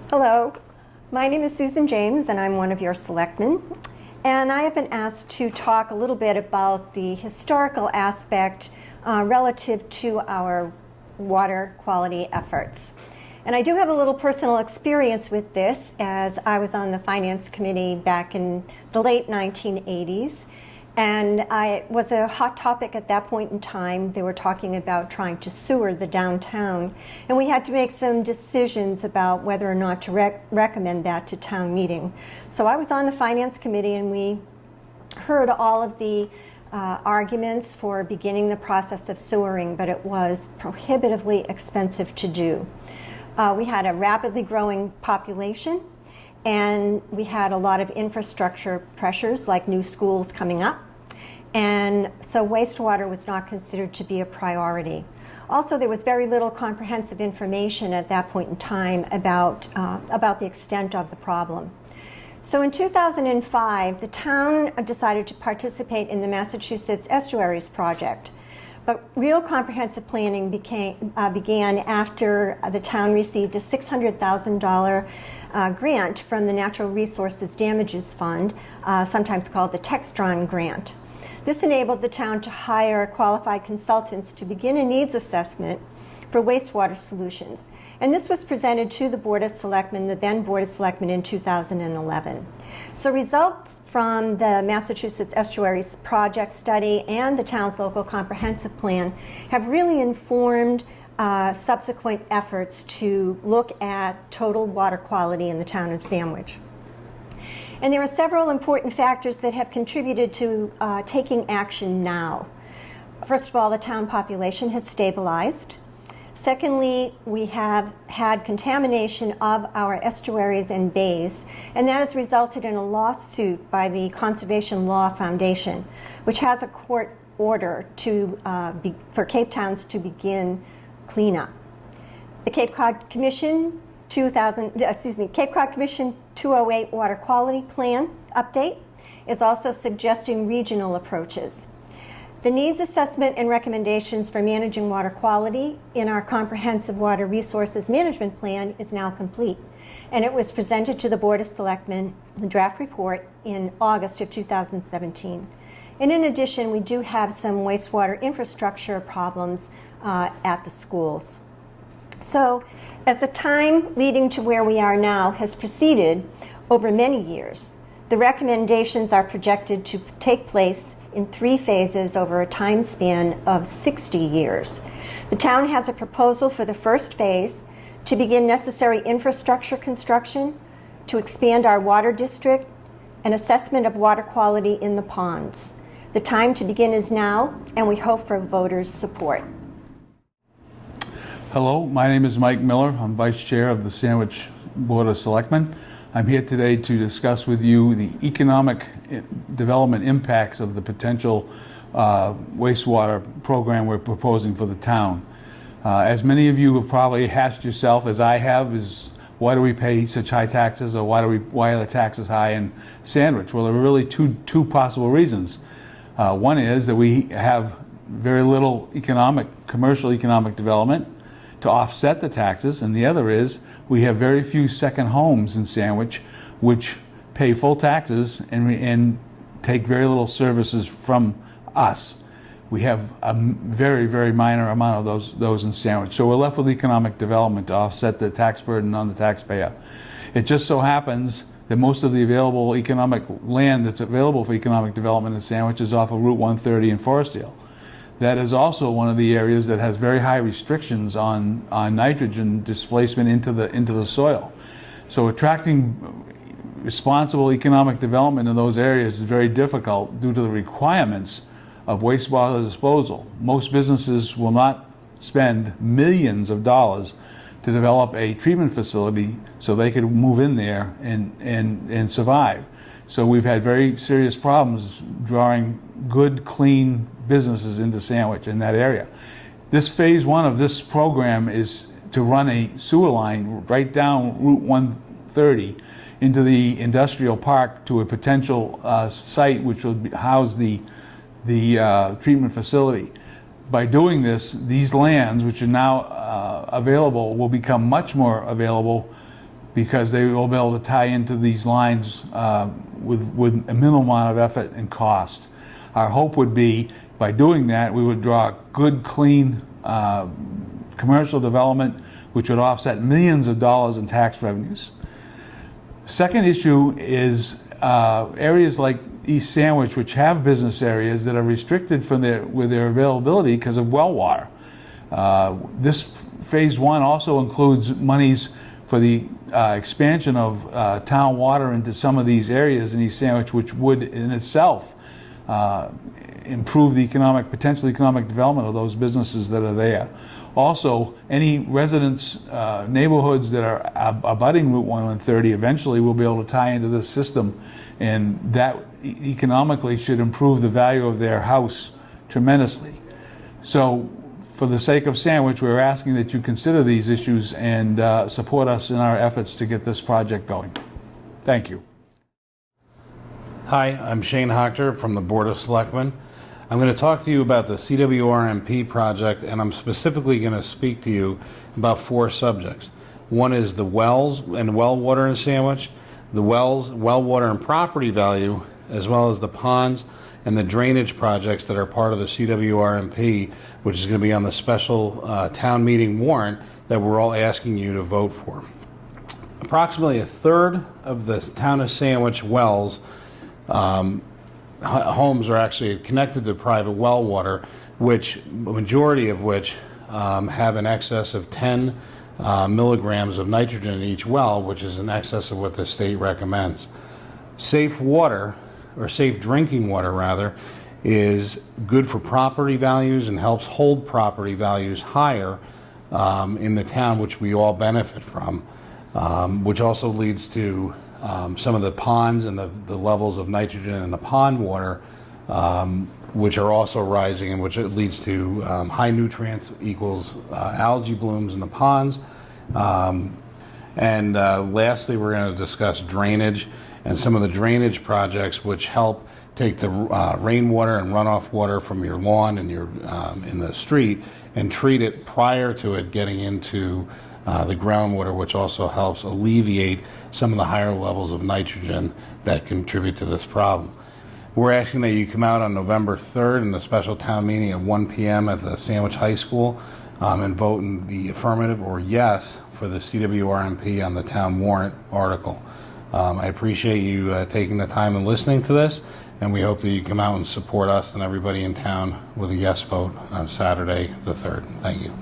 Hello, my name is Susan James and I'm one of your selectmen. And I have been asked to talk a little bit about the historical aspect relative to our water quality efforts. And I do have a little personal experience with this, as I was on the Finance Committee back in the late 1980s. And it was a hot topic at that point in time. They were talking about trying to sewer the downtown. And we had to make some decisions about whether or not to recommend that to town meeting. So I was on the Finance Committee and we heard all of the arguments for beginning the process of sewering, but it was prohibitively expensive to do. We had a rapidly growing population and we had a lot of infrastructure pressures like new schools coming up. And so wastewater was not considered to be a priority. Also, there was very little comprehensive information at that point in time about the extent of the problem. So in 2005, the town decided to participate in the Massachusetts Estuaries Project. But real comprehensive planning began after the town received a $600,000 grant from the Natural Resources Damages Fund, sometimes called the Textron grant. This enabled the town to hire qualified consultants to begin a needs assessment for wastewater solutions. And this was presented to the Board of Selectmen, the then Board of Selectmen, in 2011. So results from the Massachusetts Estuaries Project study and the town's local comprehensive plan have really informed subsequent efforts to look at total water quality in the town of Sandwich. And there are several important factors that have contributed to taking action now. First of all, the town population has stabilized. Secondly, we have had contamination of our estuaries and bays, and that has resulted in a lawsuit by the Conservation Law Foundation, which has a court order for Cape Towns to begin cleanup. The Cape Cod Commission 208 Water Quality Plan update is also suggesting regional approaches. The needs assessment and recommendations for managing water quality in our comprehensive water resources management plan is now complete, and it was presented to the Board of Selectmen, the draft report, in August of 2017. And in addition, we do have some wastewater infrastructure problems at the schools. So as the time leading to where we are now has proceeded over many years, the recommendations are projected to take place in 3 phases over a time span of 60 years. The town has a proposal for the first phase to begin necessary infrastructure construction, to expand our water district, and assessment of water quality in the ponds. The time to begin is now, and we hope for voters' support. Hello, my name is Mike Miller. I'm Vice Chair of the Sandwich Board of Selectmen. I'm here today to discuss with you the economic development impacts of the potential wastewater program we're proposing for the town. As many of you have probably asked yourself, as I have, is why do we pay such high taxes, or why are the taxes high in Sandwich? Well, there are really two possible reasons. One is that we have very little commercial economic development to offset the taxes, and the other is we have very few second homes in Sandwich which pay full taxes and take very little services from us. We have a very, very minor amount of those in Sandwich. So we're left with economic development to offset the tax burden on the taxpayer. It just so happens that most of the available economic land that's available for economic development in Sandwich is off of Route 130 in Forestdale. That is also one of the areas that has very high restrictions on nitrogen displacement into the soil. So attracting responsible economic development in those areas is very difficult due to the requirements of wastewater disposal. Most businesses will not spend millions of dollars to develop a treatment facility so they could move in there and survive. So we've had very serious problems drawing good, clean businesses into Sandwich in that area. This phase 1 of this program is to run a sewer line right down Route 130 into the industrial park to a potential site which will house the treatment facility. By doing this, these lands, which are now available, will become much more available because they will be able to tie into these lines with a minimal amount of effort and cost. Our hope would be, by doing that, we would draw good, clean commercial development, which would offset millions of dollars in tax revenues. Second issue is areas like East Sandwich, which have business areas that are restricted with their availability because of well water. This phase one also includes monies for the expansion of town water into some of these areas in East Sandwich, which would in itself improve the potential economic development of those businesses that are there. Also, any residents, neighborhoods that are abutting Route 130 eventually will be able to tie into this system, and that economically should improve the value of their house tremendously. So, for the sake of Sandwich, we're asking that you consider these issues and support us in our efforts to get this project going. Thank you. Hi, I'm Shane Hoctor from the Board of Selectmen. I'm going to talk to you about the Cwrmp project, and I'm specifically going to speak to you about 4 subjects. One is the wells and well water in Sandwich, the wells, well water and property value, as well as the ponds and the drainage projects that are part of the Cwrmp, which is going to be on the special town meeting warrant that we're all asking you to vote for. Approximately a third of the town of Sandwich wells homes are actually connected to private well water, which majority of which have an excess of 10 milligrams of nitrogen in each well, which is in excess of what the state recommends. Safe water, or safe drinking water rather, is good for property values and helps hold property values higher in the town, which we all benefit from, which also leads to some of the ponds and the levels of nitrogen in the pond water, which are also rising, and which leads to high nutrients equals algae blooms in the ponds. And lastly, we're going to discuss drainage and some of the drainage projects which help take the rainwater and runoff water from your lawn and your in the street and treat it prior to it getting into the groundwater, which also helps alleviate some of the higher levels of nitrogen that contribute to this problem. We're asking that you come out on November 3rd in the special town meeting at 1 p.m. at the Sandwich High School and vote in the affirmative or yes for the Cwrmp on the town warrant article. I appreciate you taking the time and listening to this, and we hope that you come out and support us and everybody in town with a yes vote on Saturday the 3rd. Thank you.